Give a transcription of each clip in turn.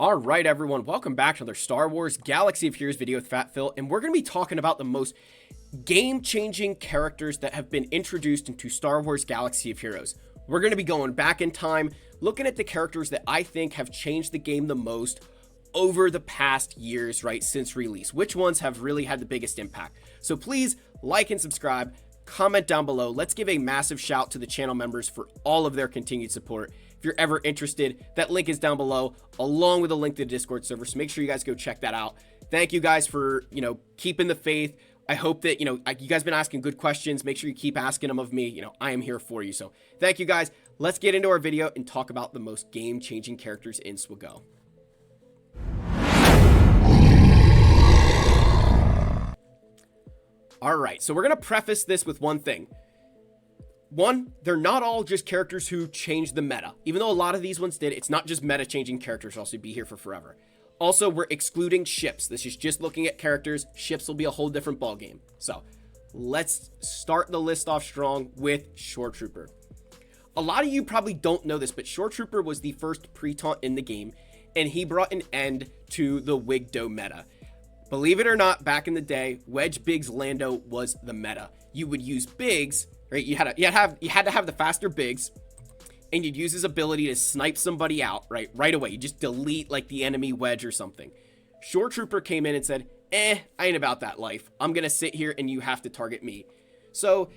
All right, everyone, welcome back to another Star Wars Galaxy of Heroes video with Fat Phil, and we're going to be talking about the most game-changing characters that have been introduced into Star Wars Galaxy of Heroes. We're going to be going back in time, looking at the characters that I think have changed the game the most over the past years, right, since release. Which ones have really had the biggest impact? So please like and subscribe, comment down below. Let's give a massive shout to the channel members for all of their continued support. If you're ever interested, that link is down below, along with a link to the Discord server, so make sure you guys go check that out. Thank you guys for, keeping the faith. I hope that, you guys been asking good questions. Make sure you keep asking them of me. I am here for you. So thank you guys. Let's get into our video and talk about the most game-changing characters in SWGOH. All right, so we're going to preface this with one thing. One, they're not all just characters who changed the meta. Even though a lot of these ones did, it's not just meta-changing characters, also be here for forever. Also, we're excluding ships. This is just looking at characters. Ships will be a whole different ballgame. So, let's start the list off strong with Shore Trooper. A lot of you probably don't know this, but Shore Trooper was the first pre-taunt in the game, and he brought an end to the SWGOH meta. Believe it or not, back in the day, Wedge Biggs Lando was the meta. You would use Biggs, right? You had to have the faster Biggs, and you'd use his ability to snipe somebody out, right away. You just delete like the enemy Wedge or something. Shore Trooper came in and said, I ain't about that life. I'm gonna sit here and you have to target me. So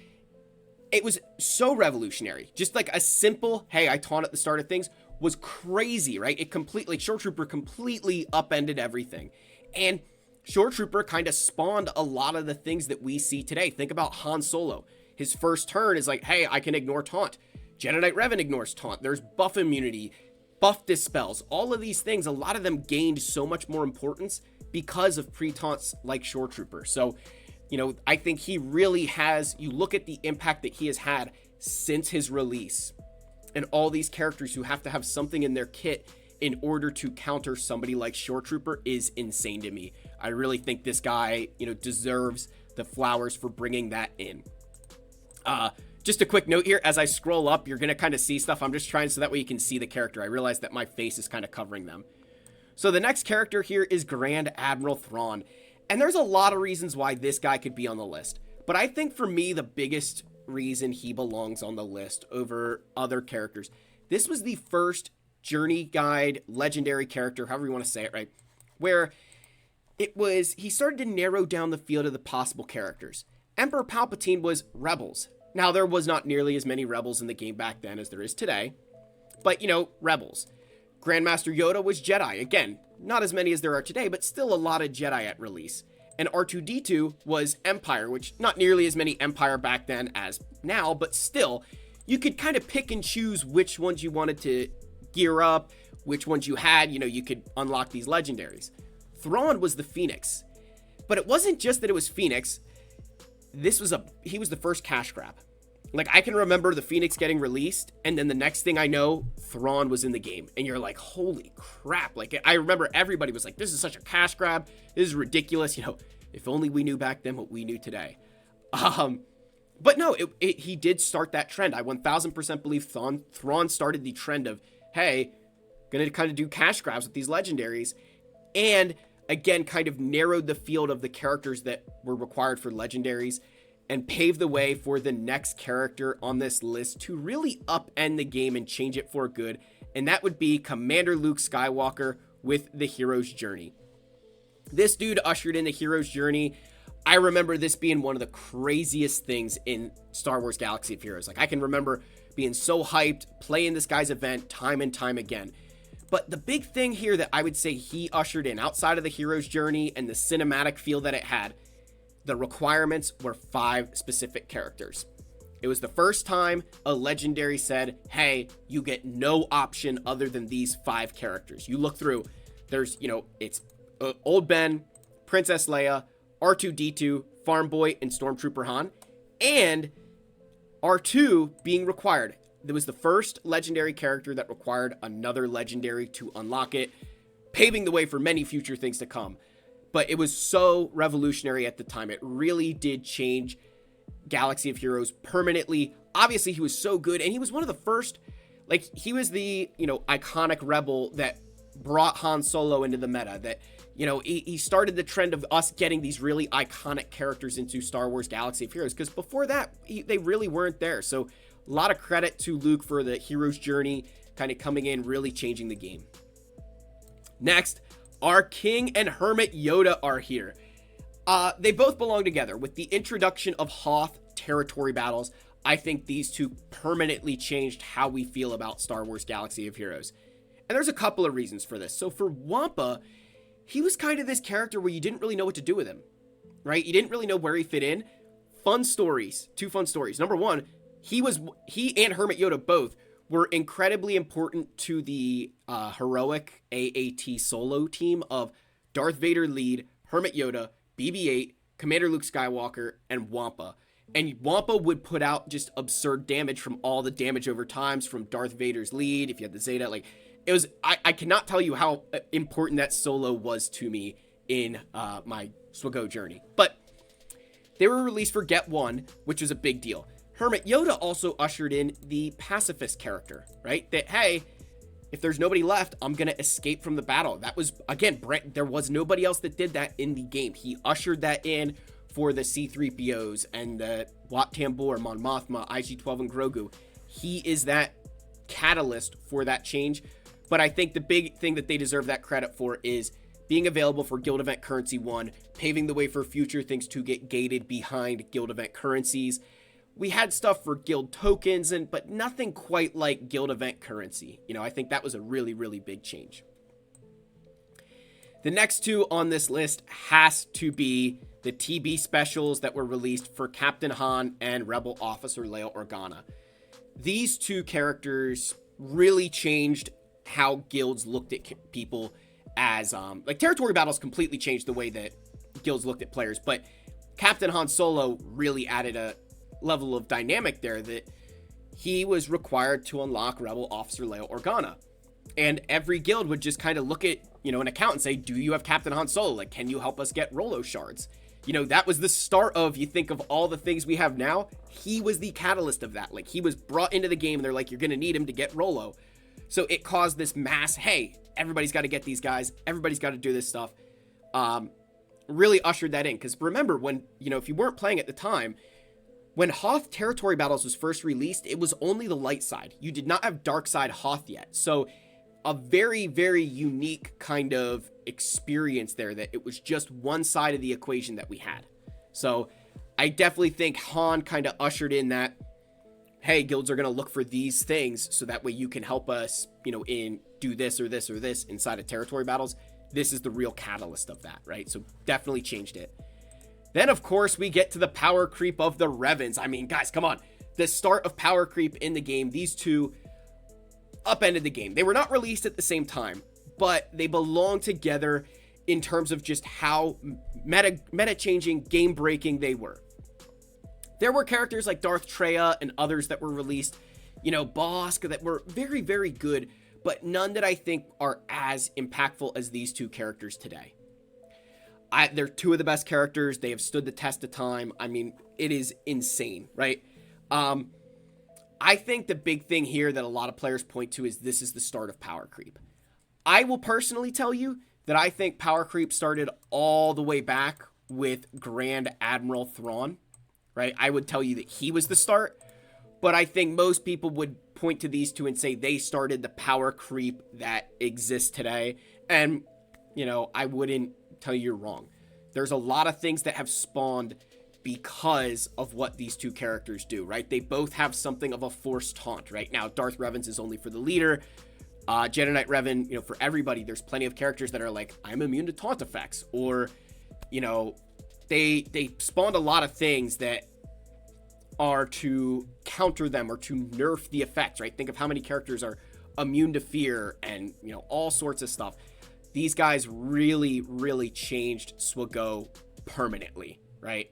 it was so revolutionary. Just like a simple, hey, I taunt at the start of things was crazy, right? Shore Trooper completely upended everything. And Shore Trooper kind of spawned a lot of the things that we see today. Think about Han Solo. His first turn is like, hey, I can ignore taunt. Jedi Knight Revan ignores taunt. There's buff immunity, buff dispels. All of these things, a lot of them gained so much more importance because of pre-taunts like Shore Trooper. So, I think he really has, you look at the impact that he has had since his release, and all these characters who have to have something in their kit in order to counter somebody like Shore Trooper is insane to me. I really think this guy, deserves the flowers for bringing that in. Just a quick note here, as I scroll up, you're going to kind of see stuff. I'm just trying so that way you can see the character. I realize that my face is kind of covering them. So the next character here is Grand Admiral Thrawn. And there's a lot of reasons why this guy could be on the list. But I think for me, the biggest reason he belongs on the list over other characters, this was the first journey guide, legendary character, however you want to say it, right? Where he started to narrow down the field of the possible characters. Emperor Palpatine was Rebels. Now, there was not nearly as many Rebels in the game back then as there is today. But, Rebels. Grandmaster Yoda was Jedi. Again, not as many as there are today, but still a lot of Jedi at release. And R2-D2 was Empire, which not nearly as many Empire back then as now, but still, you could kind of pick and choose which ones you wanted to gear up, which ones you had, you could unlock these legendaries. Thrawn was the Phoenix. But it wasn't just that it was Phoenix. He was the first cash grab. Like, I can remember the Phoenix getting released, and then the next thing I know, Thrawn was in the game. And you're like, holy crap. Like, I remember everybody was like, this is such a cash grab. This is ridiculous. If only we knew back then what we knew today. But no, he did start that trend. I 1000% believe Thrawn started the trend of, hey, gonna kind of do cash grabs with these legendaries. And again, kind of narrowed the field of the characters that were required for legendaries and paved the way for the next character on this list to really upend the game and change it for good. And that would be Commander Luke Skywalker with the Hero's Journey. This dude ushered in the Hero's Journey. I remember this being one of the craziest things in Star Wars Galaxy of Heroes. Like, I can remember being so hyped, playing this guy's event time and time again. But the big thing here that I would say he ushered in, outside of the Hero's Journey and the cinematic feel that it had, the requirements were 5 specific characters. It was the first time a legendary said, hey, you get no option other than these 5 characters. You look through, there's, it's Old Ben, Princess Leia, R2-D2, Farm Boy, and Stormtrooper Han, and R2 being required. There was the first legendary character that required another legendary to unlock it, paving the way for many future things to come. But it was so revolutionary at the time. It really did change Galaxy of Heroes permanently. Obviously, he was so good, and he was one of the first, he was the, iconic rebel that brought Han Solo into the meta, that, you know, he started the trend of us getting these really iconic characters into Star Wars Galaxy of Heroes, because before that, they really weren't there. So a lot of credit to Luke for the hero's journey, kind of coming in, really changing the game. Next, our King and Hermit Yoda are here. They both belong together. With the introduction of Hoth territory battles, I think these two permanently changed how we feel about Star Wars Galaxy of Heroes. And there's a couple of reasons for this. So for Wampa, he was kind of this character where you didn't really know what to do with him, right? You didn't really know where he fit in. Fun stories, two fun stories. Number one, he and Hermit Yoda both were incredibly important to the heroic AAT solo team of Darth Vader lead, Hermit Yoda, BB-8, Commander Luke Skywalker, and Wampa. And Wampa would put out just absurd damage from all the damage over times from Darth Vader's lead. If you had the Zeta, like, it was, I cannot tell you how important that solo was to me in my SWGOH journey. But they were released for Get 1, which was a big deal. Hermit Yoda also ushered in the pacifist character, right? That, hey, if there's nobody left, I'm going to escape from the battle. That was, again, there was nobody else that did that in the game. He ushered that in for the C-3POs and the Wat Tambor, Mon Mothma, IG-12, and Grogu. He is that catalyst for that change. But I think the big thing that they deserve that credit for is being available for Guild Event Currency 1, paving the way for future things to get gated behind Guild Event currencies. We had stuff for guild tokens, but nothing quite like Guild Event currency. You know, I think that was a really, really big change. The next two on this list has to be the TB specials that were released for Captain Han and Rebel Officer Leia Organa. These two characters really changed how guilds looked at people as, like, territory battles completely changed the way that guilds looked at players, but Captain Han Solo really added a level of dynamic there, that he was required to unlock Rebel Officer Leia Organa. And every guild would just kind of look at, you know, an account and say, do you have Captain Han Solo? Like, can you help us get Rolo shards? You know, that was the start of, you think of all the things we have now, he was the catalyst of that. Like, he was brought into the game and they're like, you're going to need him to get Rolo. So it caused this mass, hey, everybody's got to get these guys. Everybody's got to do this stuff. Really ushered that in. Because remember, when, you know, if you weren't playing at the time, when Hoth Territory Battles was first released, it was only the light side. You did not have dark side Hoth yet. So a very, very unique kind of experience there, that it was just one side of the equation that we had. So I definitely think Han kind of ushered in that, hey, guilds are going to look for these things so that way you can help us, you know, in do this or this or this inside of territory battles. This is the real catalyst of that, right? So definitely changed it. Then, of course, we get to the power creep of the Revans. I mean, guys, come on. The start of power creep in the game, these two upended the game. They were not released at the same time, but they belong together in terms of just how meta-changing, game-breaking they were. There were characters like Darth Treya and others that were released, you know, Bosk, that were very, very good, but none that I think are as impactful as these two characters today. They're two of the best characters. They have stood the test of time. I mean, it is insane, right? I think the big thing here that a lot of players point to is this is the start of power creep. I will personally tell you that I think power creep started all the way back with Grand Admiral Thrawn, right? I would tell you that he was the start, but I think most people would point to these two and say they started the power creep that exists today. And, you know, I wouldn't tell you you're wrong. There's a lot of things that have spawned because of what these two characters do, right? They both have something of a forced taunt, right? Now, Darth Revans is only for the leader. Jedi Knight Revan, you know, for everybody, there's plenty of characters that are like, I'm immune to taunt effects, or, you know, they spawned a lot of things that are to counter them or to nerf the effects, right? Think of how many characters are immune to fear and, you know, all sorts of stuff. These guys really, really changed SWGOH permanently, right?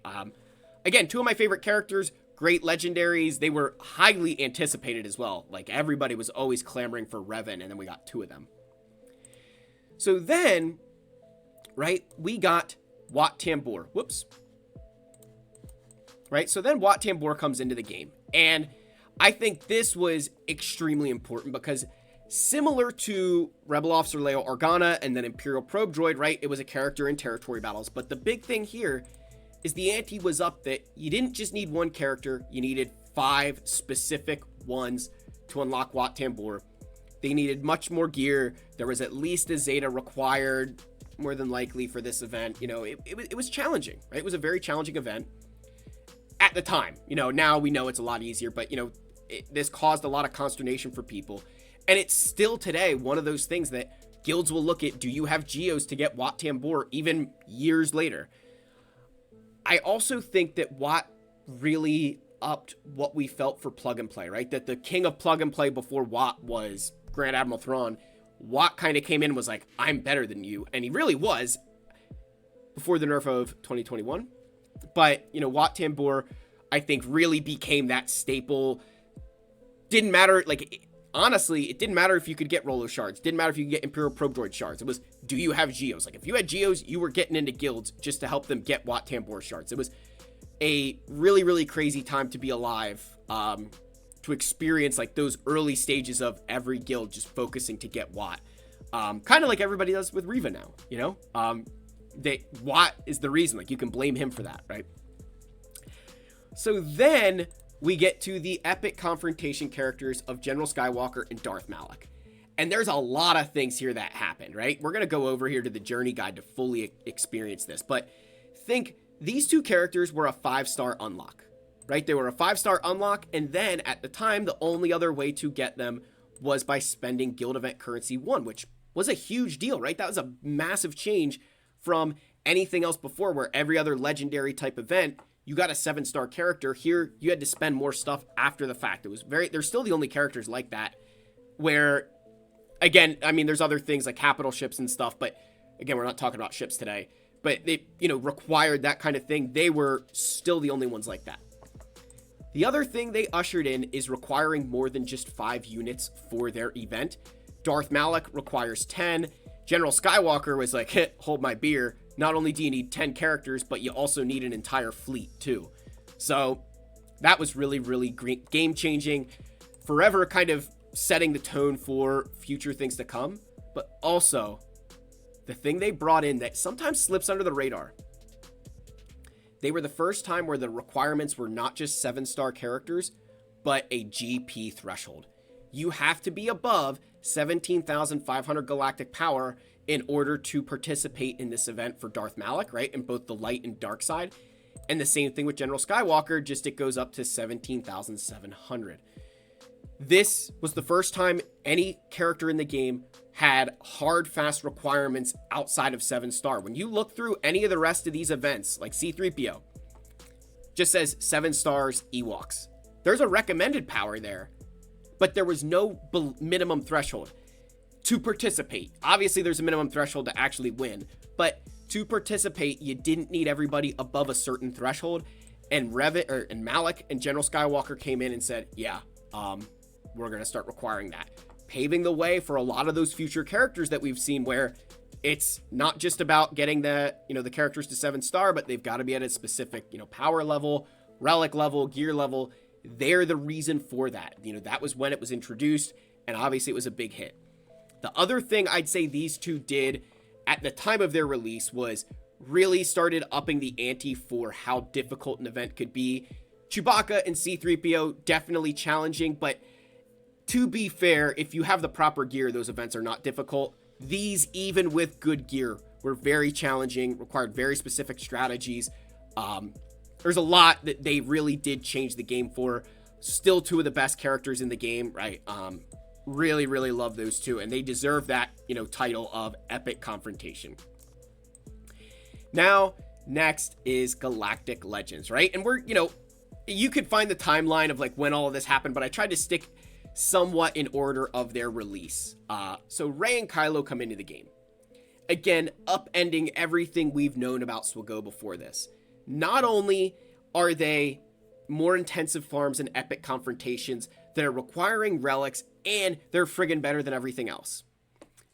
Again, two of my favorite characters, great legendaries. They were highly anticipated as well. Like, everybody was always clamoring for Revan, and then we got two of them. So then, right, we got Wat Tambor. Whoops. Right, so then Wat Tambor comes into the game. And I think this was extremely important because Similar to Rebel Officer Leo Organa and then Imperial Probe Droid, right? It was a character in territory battles. But the big thing here is the ante was up that you didn't just need one character, you needed 5 specific ones to unlock Wat Tambor. They needed much more gear. There was at least a Zeta required, more than likely, for this event. You know, it was challenging, right? It was a very challenging event at the time. You know, now we know it's a lot easier, but, you know, this caused a lot of consternation for people. And it's still today one of those things that guilds will look at. Do you have geos to get Wat Tambor even years later? I also think that Wat really upped what we felt for plug and play, right? That the king of plug and play before Wat was Grand Admiral Thrawn. Wat kind of came in and was like, I'm better than you. And he really was before the nerf of 2021. But, you know, Wat Tambor, I think, really became that staple. Didn't matter, like, honestly, it didn't matter if you could get Rolo shards. Didn't matter if you could get Imperial Probe Droid shards. It was, do you have geos? Like, if you had geos, you were getting into guilds just to help them get Wat Tambor shards. It was a really, really crazy time to be alive, to experience, like, those early stages of every guild just focusing to get Wat. Kind of like everybody does with Reva now, you know? Wat is the reason. Like, you can blame him for that, right? So then we get to the epic confrontation characters of General Skywalker and Darth Malak. And there's a lot of things here that happened, right? We're going to go over here to the journey guide to fully experience this. But think these two characters were a 5-star unlock, right? They were a 5-star unlock. And then at the time, the only other way to get them was by spending Guild Event Currency 1, which was a huge deal, right? That was a massive change from anything else before, where every other legendary type event, you got a 7-star character. Here, you had to spend more stuff after the fact. They're still the only characters like that, where, again, I mean, there's other things like capital ships and stuff, but again, we're not talking about ships today, but they, you know, required that kind of thing. They were still the only ones like that. The other thing they ushered in is requiring more than just 5 units for their event. Darth Malak requires 10. General Skywalker was like, hold my beer. Not only do you need 10 characters, but you also need an entire fleet too. So that was really, really great, game-changing, forever kind of setting the tone for future things to come. But also, the thing they brought in that sometimes slips under the radar, they were the first time where the requirements were not just 7-star characters, but a GP threshold. You have to be above 17,500 galactic power in order to participate in this event for Darth Malak, right? In both the light and dark side. And the same thing with General Skywalker, just it goes up to 17,700. This was the first time any character in the game had hard, fast requirements outside of 7-star. When you look through any of the rest of these events, like C-3PO, just says 7 stars Ewoks. There's a recommended power there, but there was no minimum threshold to participate. Obviously, there's a minimum threshold to actually win, but to participate, you didn't need everybody above a certain threshold. And Malak and General Skywalker came in and said, yeah, we're going to start requiring that, paving the way for a lot of those future characters that we've seen, where it's not just about getting the characters to 7-star, but they've got to be at a specific, power level, relic level, gear level. They're the reason for that. That was when it was introduced, and obviously it was a big hit. The other thing I'd say these two did at the time of their release was really started upping the ante for how difficult an event could be. Chewbacca and C-3PO, definitely challenging, but to be fair, if you have the proper gear, those events are not difficult. These, even with good gear, were very challenging, required very specific strategies. There's a lot that they really did change the game for. Still two of the best characters in the game, right? Really, really love those two, and they deserve that, title of Epic Confrontation. Now, next is Galactic Legends, right? And we're, you could find the timeline of like when all of this happened, but I tried to stick somewhat in order of their release. So Rey and Kylo come into the game. Again, upending everything we've known about SWGOH before this. Not only are they more intensive farms and epic confrontations that are requiring relics, and they're friggin' better than everything else.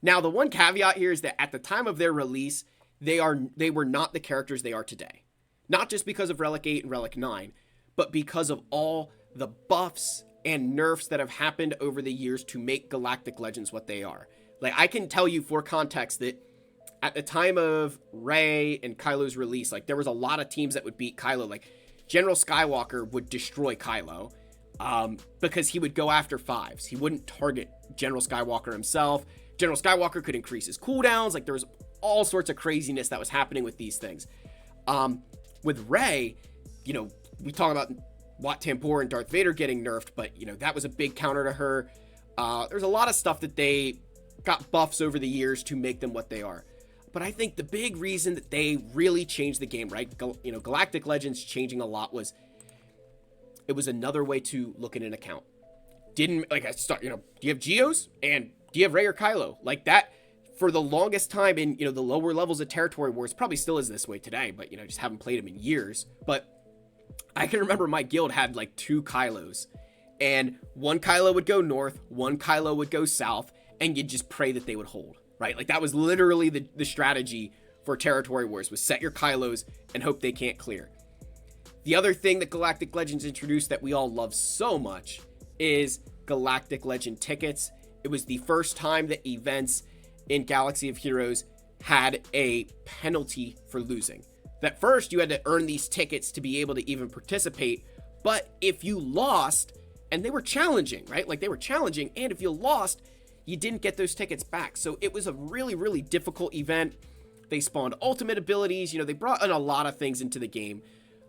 Now, the one caveat here is that at the time of their release, they were not the characters they are today. Not just because of Relic 8 and Relic 9, but because of all the buffs, and nerfs that have happened over the years to make Galactic Legends what they are. Like, I can tell you for context that at the time of Rey and Kylo's release, like, there was a lot of teams that would beat Kylo. Like, General Skywalker would destroy Kylo because he would go after 5s. He wouldn't target General Skywalker himself. General Skywalker could increase his cooldowns. Like, there was all sorts of craziness that was happening with these things. With Rey, you know, we talk about Wat Tambor and Darth Vader getting nerfed, but, you know, that was a big counter to her. There's a lot of stuff that they got buffs over the years to make them what they are. But I think the big reason that they really changed the game, right? You know, Galactic Legends changing a lot was it was another way to look at an account. Didn't, like, I start, you know, do you have Geos? And do you have Rey or Kylo? Like, that, for the longest time in, you know, the lower levels of Territory Wars, probably still is this way today, but, you know, just haven't played them in years. But I can remember my guild had, like, 2 Kylos. And one Kylo would go north, one Kylo would go south, and you'd just pray that they would hold, right? Like, that was literally the strategy for Territory Wars, was set your Kylos and hope they can't clear. The other thing that Galactic Legends introduced that we all love so much is Galactic Legend tickets. It was the first time that events in Galaxy of Heroes had a penalty for losing. That first, you had to earn these tickets to be able to even participate, but if you lost, and they were challenging, right? Like, they were challenging, and if you lost, you didn't get those tickets back. So it was a really, really difficult event. They spawned ultimate abilities. You know, they brought in a lot of things into the game.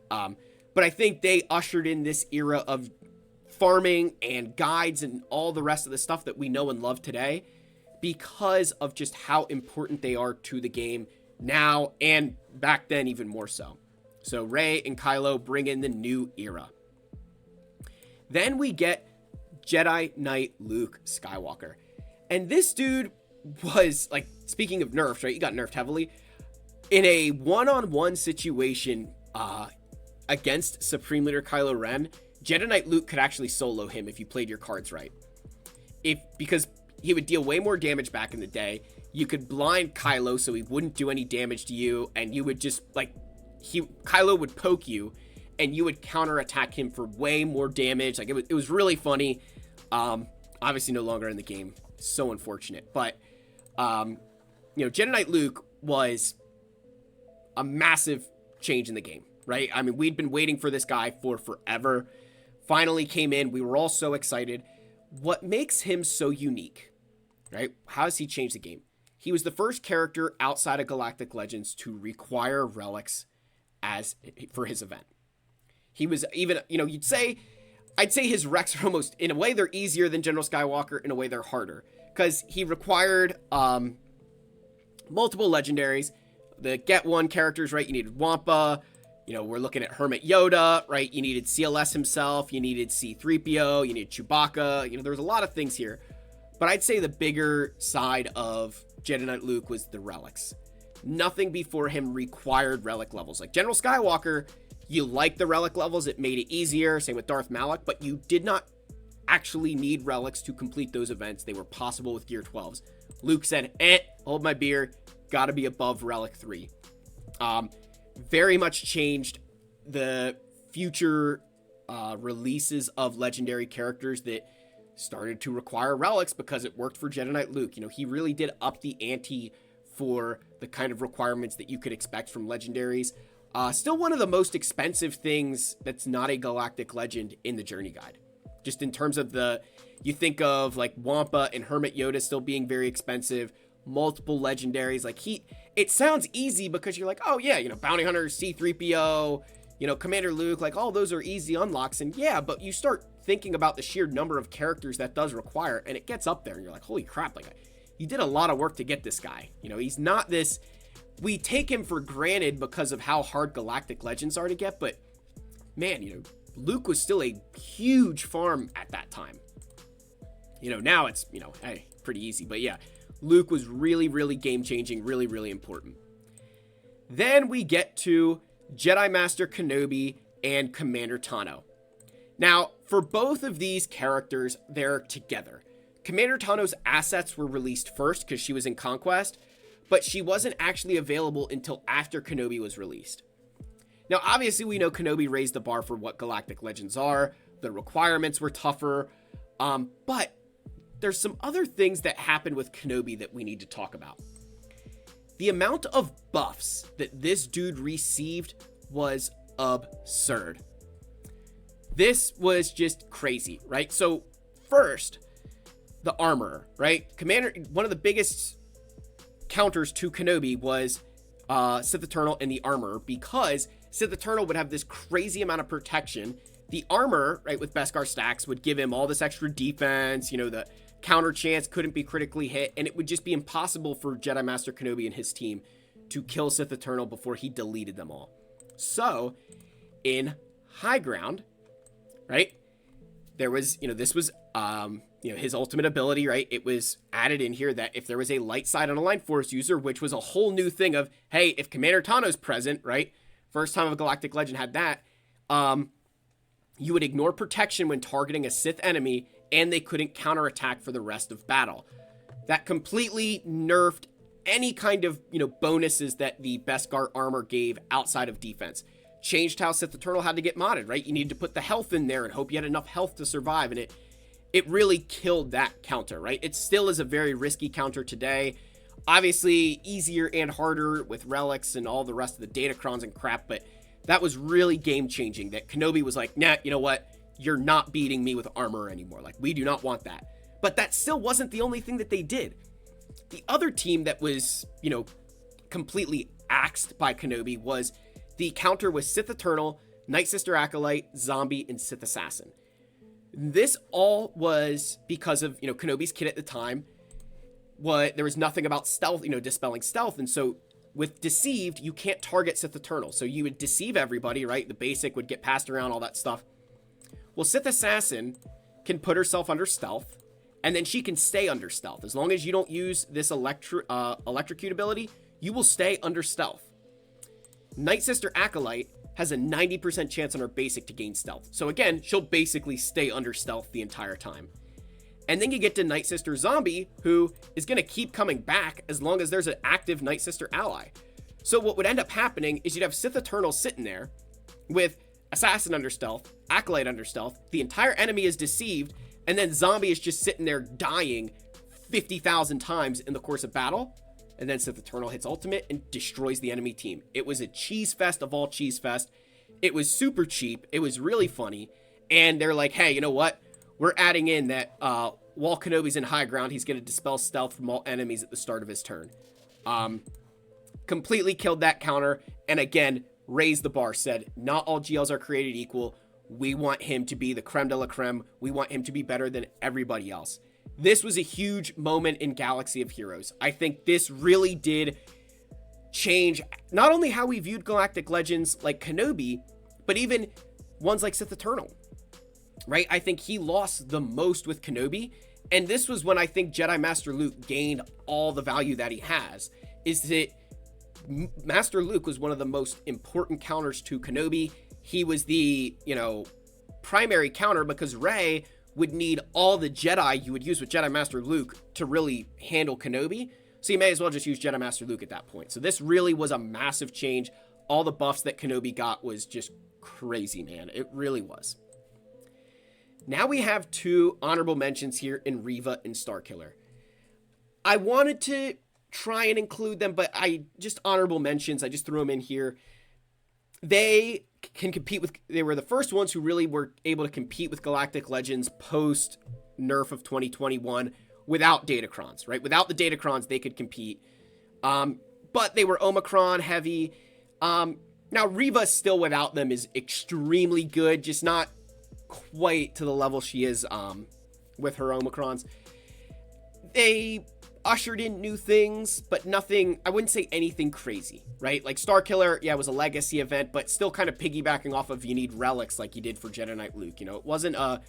But I think they ushered in this era of farming and guides and all the rest of the stuff that we know and love today because of just how important they are to the game now and back then even more so. So Rey and Kylo bring in the new era. Then we get Jedi Knight Luke Skywalker. And this dude was, like, speaking of nerfs, right? He got nerfed heavily. In a one-on-one situation against Supreme Leader Kylo Ren, Jedi Knight Luke could actually solo him if you played your cards right. Because he would deal way more damage back in the day. You could blind Kylo so he wouldn't do any damage to you, and you would just, like, Kylo would poke you, and you would counterattack him for way more damage. Like, it was really funny. Obviously no longer in the game. So unfortunate. But, you know, Jedi Knight Luke was a massive change in the game, right? I mean, we'd been waiting for this guy for forever. Finally came in. We were all so excited. What makes him so unique, right? How has he changed the game? He was the first character outside of Galactic Legends to require relics for his event. He was even, you know, I'd say his Rex are almost, in a way, they're easier than General Skywalker. In a way, they're harder. Because he required multiple legendaries. The Get One characters, right? You needed Wampa. You know, we're looking at Hermit Yoda, right? You needed CLS himself. You needed C-3PO. You needed Chewbacca. You know, there was a lot of things here. But I'd say the bigger side of Jedi Knight Luke was the relics. Nothing before him required relic levels. Like General Skywalker, you liked the relic levels. It made it easier. Same with Darth Malak. But you did not actually need relics to complete those events. They were possible with Gear 12s. Luke said, hold my beer. Gotta be above Relic 3. Very much changed the future releases of legendary characters that started to require relics because it worked for Jedi Knight Luke. You know, he really did up the ante for the kind of requirements that you could expect from legendaries. Still one of the most expensive things that's not a Galactic Legend in the Journey Guide. Just in terms of you think of like Wampa and Hermit Yoda still being very expensive, multiple legendaries. Like it sounds easy because you're like, oh yeah, you know, Bounty Hunter, C-3PO, you know, Commander Luke, like all those are easy unlocks. And yeah, but you start thinking about the sheer number of characters that does require, and it gets up there and you're like, holy crap, like you did a lot of work to get this guy. You know, he's not this, we take him for granted because of how hard Galactic Legends are to get, but man, you know, Luke was still a huge farm at that time. You know, now it's, you know, hey, pretty easy, but yeah, Luke was really, really game-changing, really, really important. Then we get to Jedi Master Kenobi and Commander Tano. Now, for both of these characters, they're together. Commander Tano's assets were released first because she was in Conquest, but she wasn't actually available until after Kenobi was released. Now, obviously, we know Kenobi raised the bar for what Galactic Legends are, The requirements were tougher. But there's some other things that happened with Kenobi that we need to talk about. The amount of buffs that this dude received was absurd. This was just crazy, right? So first, the armor, right? Commander, one of the biggest counters to Kenobi was Sith Eternal and the armor, because Sith Eternal would have this crazy amount of protection. The armor, right, with Beskar stacks would give him all this extra defense, you know, the counter chance couldn't be critically hit, and it would just be impossible for Jedi Master Kenobi and his team to kill Sith Eternal before he deleted them all. So, in High Ground, right, there was, you know, this was, his ultimate ability, right? It was added in here that if there was a light side unaligned Force user, which was a whole new thing of, hey, if Commander Tano's present, right, first time of a Galactic Legend had that, you would ignore protection when targeting a Sith enemy, and they couldn't counterattack for the rest of battle. That completely nerfed any kind of, bonuses that the Beskar armor gave outside of defense. Changed how Sith Eternal had to get modded, right? You needed to put the health in there and hope you had enough health to survive, and it really killed that counter, right? It still is a very risky counter today. Obviously, easier and harder with relics and all the rest of the datacrons and crap, but that was really game-changing, that Kenobi was like, nah, you know what? You're not beating me with armor anymore. Like, we do not want that. But that still wasn't the only thing that they did. The other team that was, completely axed by Kenobi was the counter with Sith Eternal, Night Sister Acolyte, Zombie, and Sith Assassin. This all was because of, Kenobi's kit at the time. There was nothing about stealth, dispelling stealth. And so with Deceived, you can't target Sith Eternal. So you would deceive everybody, right? The basic would get passed around, all that stuff. Well, Sith Assassin can put herself under stealth, and then she can stay under stealth. As long as you don't use this electrocute ability, you will stay under stealth. Night Sister Acolyte has a 90% chance on her basic to gain stealth. So again, she'll basically stay under stealth the entire time. And then you get to Night Sister Zombie, who is going to keep coming back as long as there's an active Night Sister ally. So what would end up happening is you'd have Sith Eternal sitting there with Assassin under stealth, Acolyte under stealth, the entire enemy is deceived, and then Zombie is just sitting there dying 50,000 times in the course of battle, and then Sith Eternal hits ultimate and destroys the enemy team. It was a cheese fest of all cheese fest. It was super cheap. It was really funny, and they're like, hey, you know what? We're adding in that while Kenobi's in high ground, he's going to dispel stealth from all enemies at the start of his turn. Completely killed that counter, and again, raised the bar, said, not all GLs are created equal. We want him to be the creme de la creme. We want him to be better than everybody else. This was a huge moment in Galaxy of Heroes. I think this really did change not only how we viewed Galactic Legends like Kenobi, but even ones like Sith Eternal, right? I think he lost the most with Kenobi, and this was when I think Jedi Master Luke gained all the value that he has, is that Master Luke was one of the most important counters to Kenobi. He was the, primary counter because Rey would need all the Jedi you would use with Jedi Master Luke to really handle Kenobi. So you may as well just use Jedi Master Luke at that point. So this really was a massive change. All the buffs that Kenobi got was just crazy, man. It really was. Now we have two honorable mentions here in Reva and Starkiller. I wanted to try and include them, but honorable mentions. I just threw them in here. They can compete with, they were the first ones who really were able to compete with Galactic Legends post nerf of 2021 without datacrons, right? Without the datacrons, they could compete. But they were Omicron heavy. Now Reva still without them is extremely good, just not quite to the level she is with her Omicrons. They ushered in new things, but nothing, I wouldn't say anything crazy, right? Like Starkiller, yeah, it was a legacy event, but still kind of piggybacking off of you need relics like you did for Jedi Knight Luke. It wasn't a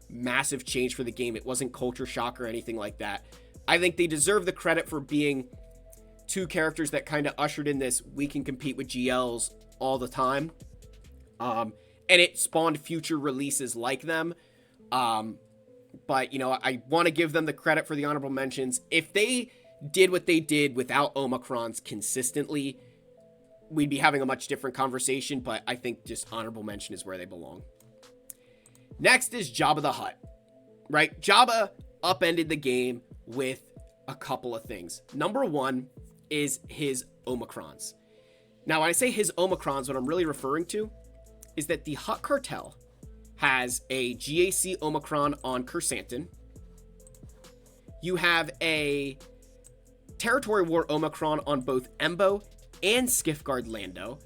massive change for the game. It wasn't culture shock or anything like that. I think they deserve the credit for being two characters that kind of ushered in this, we can compete with GLs all the time. And it spawned future releases like them. But, I want to give them the credit for the honorable mentions. If they did what they did without Omicrons consistently, we'd be having a much different conversation, but I think just honorable mention is where they belong. Next is Jabba the Hutt, right? Jabba upended the game with a couple of things. Number one is his Omicrons. Now, when I say his Omicrons, what I'm really referring to is that the Hutt Cartel has a GAC Omicron on Kersantin. You have a Territory War Omicron on both Embo and Skiffguard Lando.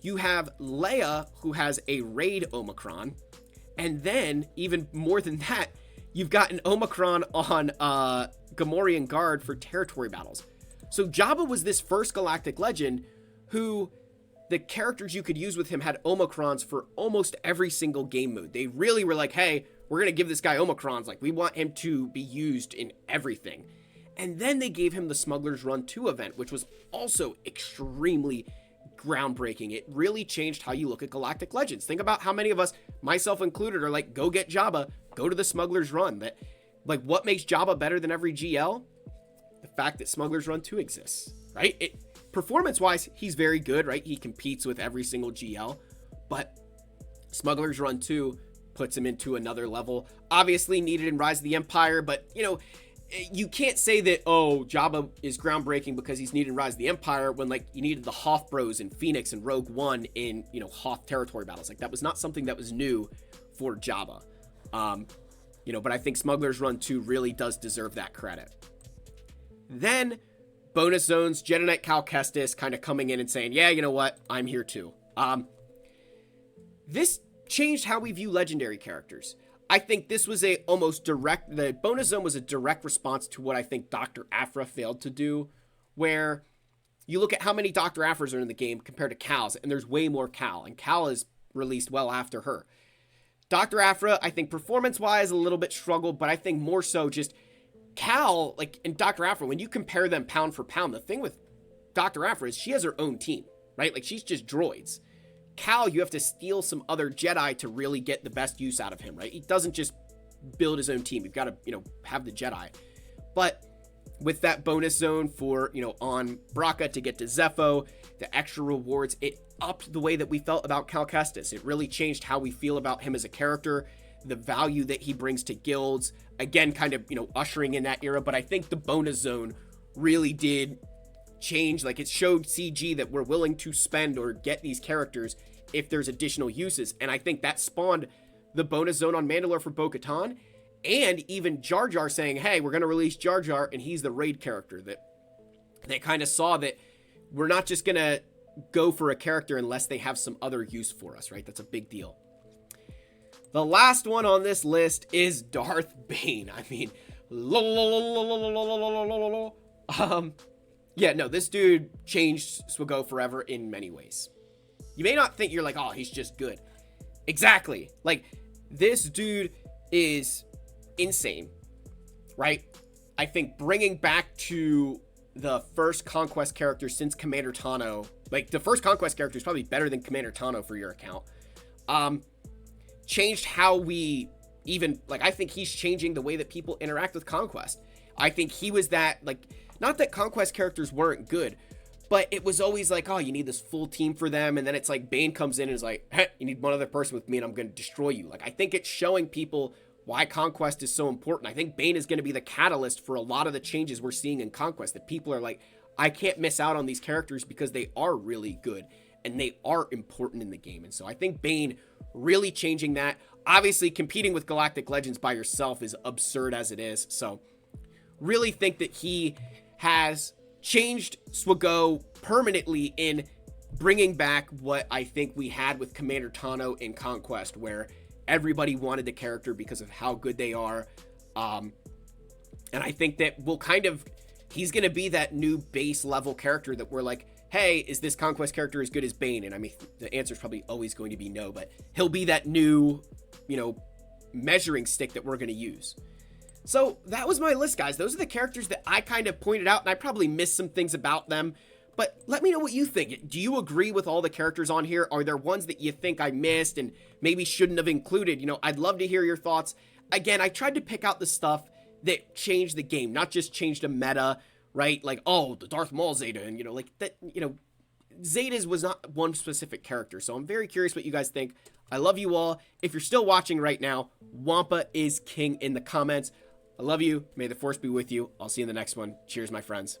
You have Leia, who has a Raid Omicron. And then, even more than that, you've got an Omicron on Gamorrean Guard for territory battles. So Jabba was this first galactic legend who the characters you could use with him had Omicrons for almost every single game mode. They really were like, hey, we're going to give this guy Omicrons. Like, we want him to be used in everything. And then they gave him the Smuggler's Run 2 event, which was also extremely groundbreaking. It really changed how you look at Galactic Legends. Think about how many of us, myself included, are like, go get Jabba, go to the Smuggler's Run. That, like, what makes Jabba better than every GL? The fact that Smuggler's Run 2 exists, right? Performance-wise, he's very good, right? He competes with every single GL, but Smuggler's Run 2 puts him into another level. Obviously needed in Rise of the Empire, but, you know, you can't say that, oh, Jabba is groundbreaking because he's needed in Rise of the Empire when, like, you needed the Hoth Bros in Phoenix and Rogue One in, you know, Hoth territory battles. Like, that was not something that was new for Jabba. You know, but I think Smuggler's Run 2 really does deserve that credit. Then, bonus zones, Jedi Knight Cal Kestis kind of coming in and saying, yeah, you know what, I'm here too. This changed how we view legendary characters. I think this was the bonus zone was a direct response to what I think Dr. Aphra failed to do, where you look at how many Dr. Aphras are in the game compared to Cal's, and there's way more Cal, and Cal is released well after her. Dr. Aphra, I think performance-wise, a little bit struggled, but I think more so just Cal, like, and Dr. Aphra, when you compare them pound for pound, the thing with Dr. Aphra is she has her own team, right? Like, she's just droids. Cal, you have to steal some other Jedi to really get the best use out of him, right? He doesn't just build his own team. You've got to, you know, have the Jedi. But with that bonus zone for, you know, on Braca to get to Zepho, the extra rewards, it upped the way that we felt about Cal Kestis. It really changed how we feel about him as a character, the value that he brings to guilds. Again, kind of, you know, ushering in that era. But I think the bonus zone really did change. Like, it showed CG that we're willing to spend or get these characters if there's additional uses. And I think that spawned the bonus zone on Mandalore for Bo-Katan, and even Jar Jar saying, hey, we're going to release Jar Jar, and he's the raid character. That they kind of saw that we're not just going to go for a character unless they have some other use for us, right? That's a big deal. The last one on this list is Darth Bane. I mean, yeah, no, this dude changed SWGOH forever in many ways. You may not think, you're like, oh, he's just good. Exactly. Like, this dude is insane, right? I think bringing back to the first Conquest character since Commander Tano, like, the first Conquest character is probably better than Commander Tano for your account. Changed how we even, like, I think he's changing the way that people interact with Conquest. I think he was that, like, not that Conquest characters weren't good, but it was always like, oh, you need this full team for them. And then it's like Bane comes in and is like, hey, you need one other person with me and I'm going to destroy you. Like, I think it's showing people why Conquest is so important. I think Bane is going to be the catalyst for a lot of the changes we're seeing in Conquest, that people are like, I can't miss out on these characters because they are really good and they are important in the game. And so I think Bane really changing that. Obviously, competing with Galactic Legends by yourself is absurd as it is. So really think that he has changed SWGOH permanently in bringing back what I think we had with Commander Tano in Conquest, where everybody wanted the character because of how good they are. And I think that he's going to be that new base level character that we're like, hey, is this Conquest character as good as Bane? And I mean, the answer is probably always going to be no, but he'll be that new, you know, measuring stick that we're going to use. So that was my list, guys. Those are the characters that I kind of pointed out, and I probably missed some things about them. But let me know what you think. Do you agree with all the characters on here? Are there ones that you think I missed and maybe shouldn't have included? You know, I'd love to hear your thoughts. Again, I tried to pick out the stuff that changed the game, not just changed a meta, right? Like, oh, the Darth Maul Zeta, and, you know, like that, you know, Zeta's was not one specific character. So I'm very curious what you guys think. I love you all. If you're still watching right now, Wampa is king in the comments. I love you. May the force be with you. I'll see you in the next one. Cheers, my friends.